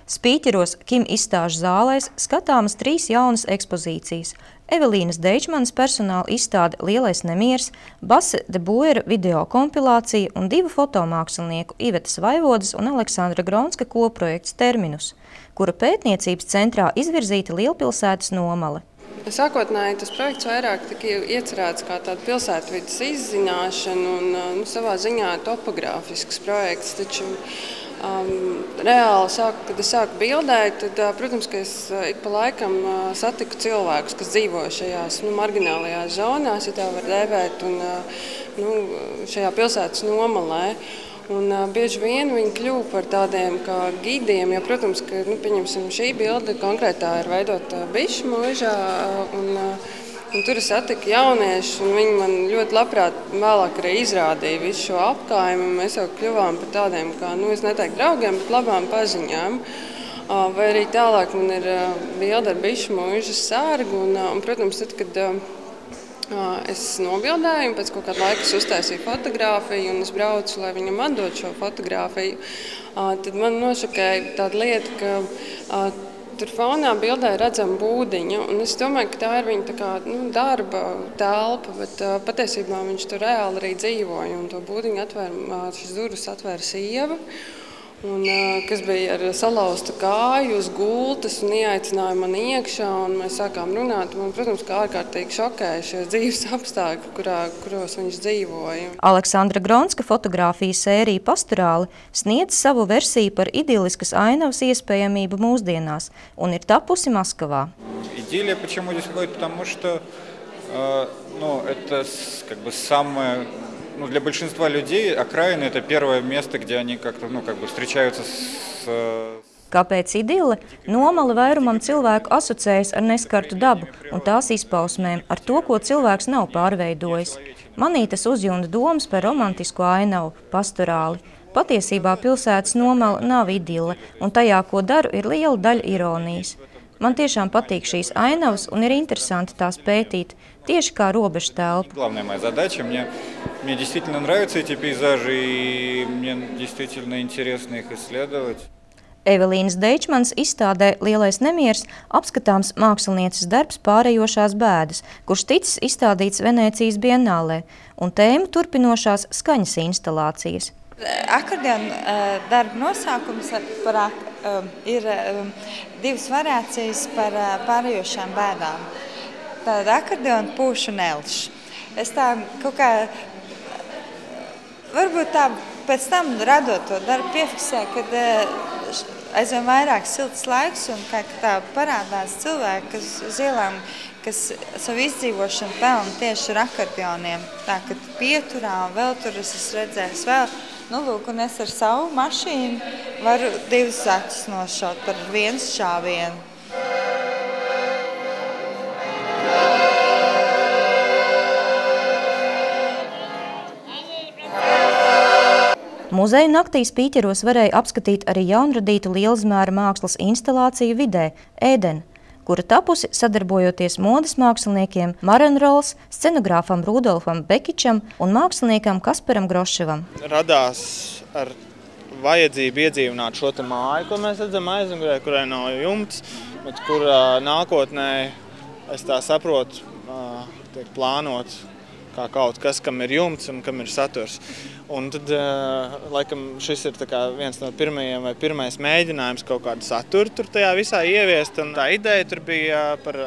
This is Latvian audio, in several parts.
Spīķeros Kim izstāžu zālēs skatāmas 3 jaunas ekspozīcijas. Evelīnas Deičmanas personāla izstāde Lielais nemiers, Base de Buera video kompilācija un 2 fotomākslinieku Ivetas Vaivodas un Aleksandra Gronska kopprojekts Terminus, kura pētniecības centrā izvirzīta lielpilsētas nomale. Sākotnēji tas projekts vairāk tika iecerēts kā tāda pilsētvides izzināšana un savā ziņā topogrāfisks projekts, taču reāli, kad es sāku bildēt, tad, protams, ka es ik pa laikam satiku cilvēkus, kas dzīvo šajās marginālajās zonās, ja tā var dēvēt, un šajā pilsētas nomalē. Un bieži vien viņi kļuva par tādiem kā gidiem, jo, protams, ka, pieņemsim, šī bilde konkrētā ir veidota Bišu mūžā, un tur es satiku jauniešus, un viņi man ļoti labprāt vēlāk arī izrādīja visu šo apkaimi, un mēs jau kļuvām par tādiem, kā, es neteiktu draugiem, bet labām paziņām. Vai arī tālāk man ir bilde ar Bišu mūžas sārgu, un, protams, tad, kad es nobildēju, un pēc kaut kāda laika es uztaisīju fotogrāfiju, un es braucu, lai viņam atdot šo fotogrāfiju. Tad man nošokēja tāda lieta, ka tur fonā bildē redzama būdiņa, un es domāju, ka tā ir viņa tā kā, darba telpa, bet patiesībā viņš tur reāli arī dzīvoja, un to būdiņu šis durvis atvēra sieva, kas bija ar salauztu kāju uz gultas un ieaicināja mani iekšā, un mēs sākām runāt. Man, protams, kā ārkārtīgi šokēja šie dzīves apstākļi, kuros viņš dzīvoja. Aleksandra Gronska fotogrāfijas sērija Pastorāli sniedz savu versiju par idilliskas ainavas iespējamību mūsdienās un ir tapusi Maskavā. Идиллия почему здесь ходит? Потому что это как бы самое... Для большинства людей окраины – это первое место, где они как-то, встречаются с... Kāpēc idille? Nomale vairumam cilvēku asociējas ar neskartu dabu un tās izpausmēm, ar to, ko cilvēks nav pārveidojis. Manī tas uzjunda domas par romantisku ainavu, Pastorāli. Patiesībā pilsētas nomale nav idille, un tajā, ko daru, ir liela daļa ironijas. Man tiešām patīk šīs ainavas un ir interesanti tās pētīt, tieši kā robežu telpu. Главная моя задача, мне действительно нравятся эти пейзажи, и мне действительно интересно их исследовать. Evelīnas Deičmanas izstādē Lielais nemiers apskatāms mākslinieces darbs Pārejošās bēdas, kurš ticis izstādīts Venēcijas bienālē, un tēmu turpinošās skaņas instalācijas. Akordeona darba nosaukums ir 2 variācijas par pārejošām bēdām. Tāda akordeona pūš un elš. Es tā kaut kā, varbūt tā pēc tam radot to darbu piefiksēju, kad aizvien vairāk silts laiks un kā tā parādās cilvēki, kas uz ielām, kas savu izdzīvošanu pelna tieši ar akordeoniem. Tā, kad pieturā un vēl tur es redzēju vēl. Lūk, un es ar savu mašīnu varu 2 acis nošaut par 1 šāvienu. Muzeja naktī Spīķeros varēja apskatīt arī jaunradītu lielizmēra mākslas instalāciju vidē Ēden, kura tapusi sadarbojoties modes māksliniekiem Marenrols, scenogrāfam Rudolfam Bekičam un māksliniekam Kasparam Groševam. Radās ar vajadzību iedzīvināt šo te māju, ko mēs redzam aizmugurē, kurai nav jumts, bet kur nākotnē, es tā saprotu, tiek plānot kā kaut kas, kam ir jumts un kam ir saturs. Un tad, laikam, šis ir viens no pirmajiem vai pirmais mēģinājums kaut kādu saturu tur tajā visā ieviest. Un tā ideja tur bija par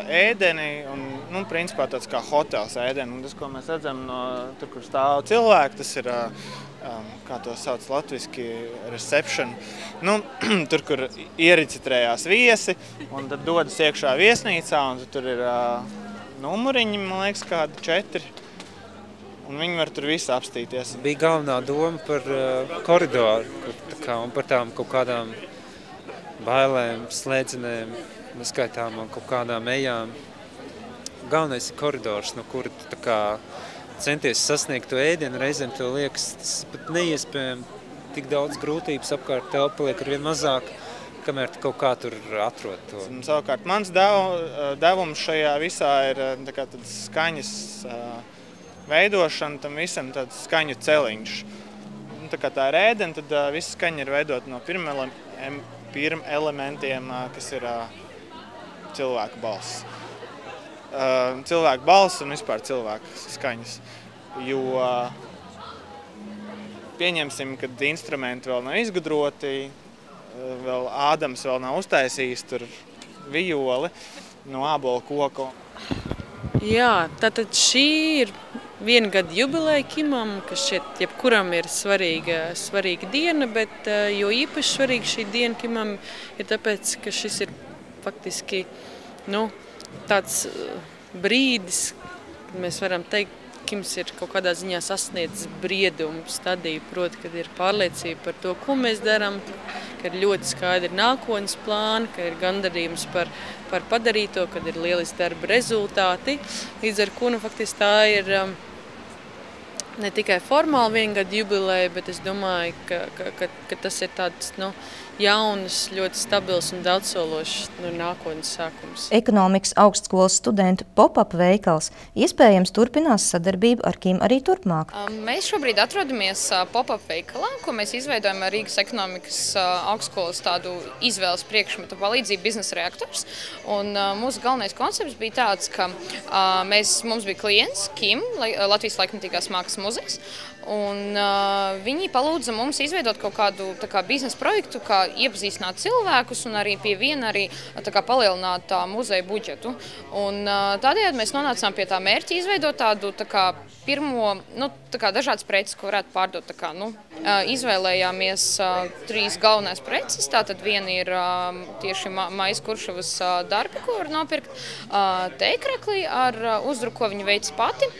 ēdeni un principā tāds kā hotels ēdeni. Un tas, ko mēs redzam no tur, kur stāv cilvēki, tas ir, kā to sauc latviski, reception. Tur, kur ieriķitrējās viesi un tad dodas iekšā viesnīcā un tur ir numuriņi, man liekas, kādi 4. Un viņi var tur visu apstīties. Bija galvenā doma par koridoru un par tām kaut kādām bailēm, slēdzenēm, neskaitāmām kaut kādām ejām. Galvenais ir koridors, no kura tu centies sasniegt to ēdienu, reizēm tev liekas, tas pat neiespējami, tik daudz grūtības apkārt telpa paliek arvien mazāk, kamēr tu kaut kā tur atrod to. Savukārt, mans devums šajā visā ir tāds skaņas veidošana, tam visam tāds skaņu celiņš. tā kā tā ir ēdena, tad visa skaņa ir veidota no pirmelementiem, kas ir cilvēku balss. Cilvēku balss un vispār cilvēku skaņas. Jo pieņemsim, kad instrumenti vēl nav izgudroti, vēl Ādams vēl nav uztaisījis tur vijoli no ābola koka. Jā, tātad šī ir 1 gada jubileja Kimam, kas šeit jebkuram ir svarīga diena, bet jo īpaši svarīga šī diena Kimam ir tāpēc, ka šis ir faktiski tāds brīdis, mēs varam teikt, Kims ir kaut kādā ziņā sasniedzis briedumu stadiju, proti, kad ir pārliecība par to, ko mēs darām, ka ir ļoti skaidri nākotnes plāni, ka ir gandarījums par padarīto, kad ir lieliski darba rezultāti. Līdz ar ko, faktiski tā ir ne tikai formāli 1 gada jubileja, bet es domāju, ka tas ir tāds, jaunas, ļoti stabils un daudzsološs nākotnes sākums. Ekonomikas augstskolas studentu pop-up veikals iespējams turpinās sadarbību ar Kim arī turpmāk. Mēs šobrīd atrodamies pop-up veikalā, ko mēs izveidojam ar Rīgas ekonomikas augstskolas tādu izvēles priekšmetu palīdzību biznesa reaktors. Un mūsu galvenais koncepts bija tāds, ka mums bija klients Kim, Latvijas laikmatīgās mākslas muzejs, un viņi palūdza mums izveidot kaut kādu biznesa projektu, kā iepazīstināt cilvēkus un arī pie viena palielināt tā muzeja budžetu. Un tādējādi mēs nonācām pie tā mērķa izveidot tādu pirmo, dažādas preces, ko varētu pārdot. Izvēlējāmies 3 galvenās preces, tātad viena ir tieši Maijas Kuršavas darbi, ko var nopirkt, tēkrakli ar uzdruku, ko viņa veic pati.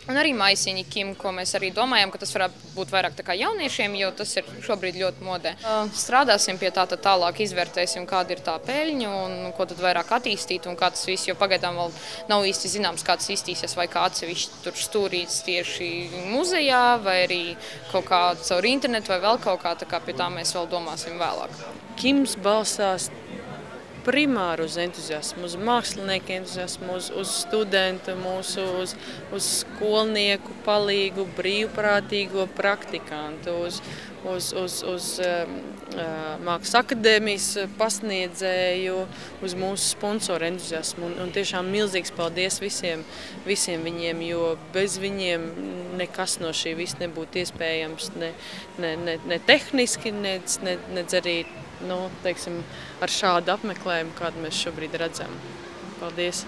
Un arī maisiņi Kim, ko mēs arī domājam, ka tas varētu būt vairāk jauniešiem, jo tas ir šobrīd ļoti modē. Strādāsim pie tā, tad tālāk izvērtēsim, kāda ir tā peļņa un ko tad vairāk attīstīt un kā tas viss, jo pagaidām vēl nav īsti zināms, kā tas iztīsies vai kā atsevišķi tur stūrīts tieši muzejā vai arī kaut kā caur internetu vai vēl kaut kā, tā kā pie tā mēs vēl domāsim vēlāk. Kims balstās primāri uz entuziasmu, uz mākslinieku entuziasmu, uz studentu, uz skolnieku palīgu, brīvprātīgo praktikantu, uz Mākslas akadēmijas pasniedzēju, uz mūsu sponsoru entuziasmu. Un tiešām milzīgs paldies visiem viņiem, jo bez viņiem nekas no šī viss nebūtu iespējams, ne tehniski, ne arī ar šādu apmeklējumu, kādu mēs šobrīd redzam. Paldies!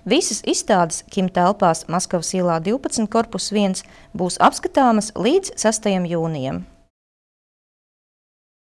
Visas izstādes Kim telpās Maskavas ielā 12 korpus 1 būs apskatāmas līdz 6. jūnijam.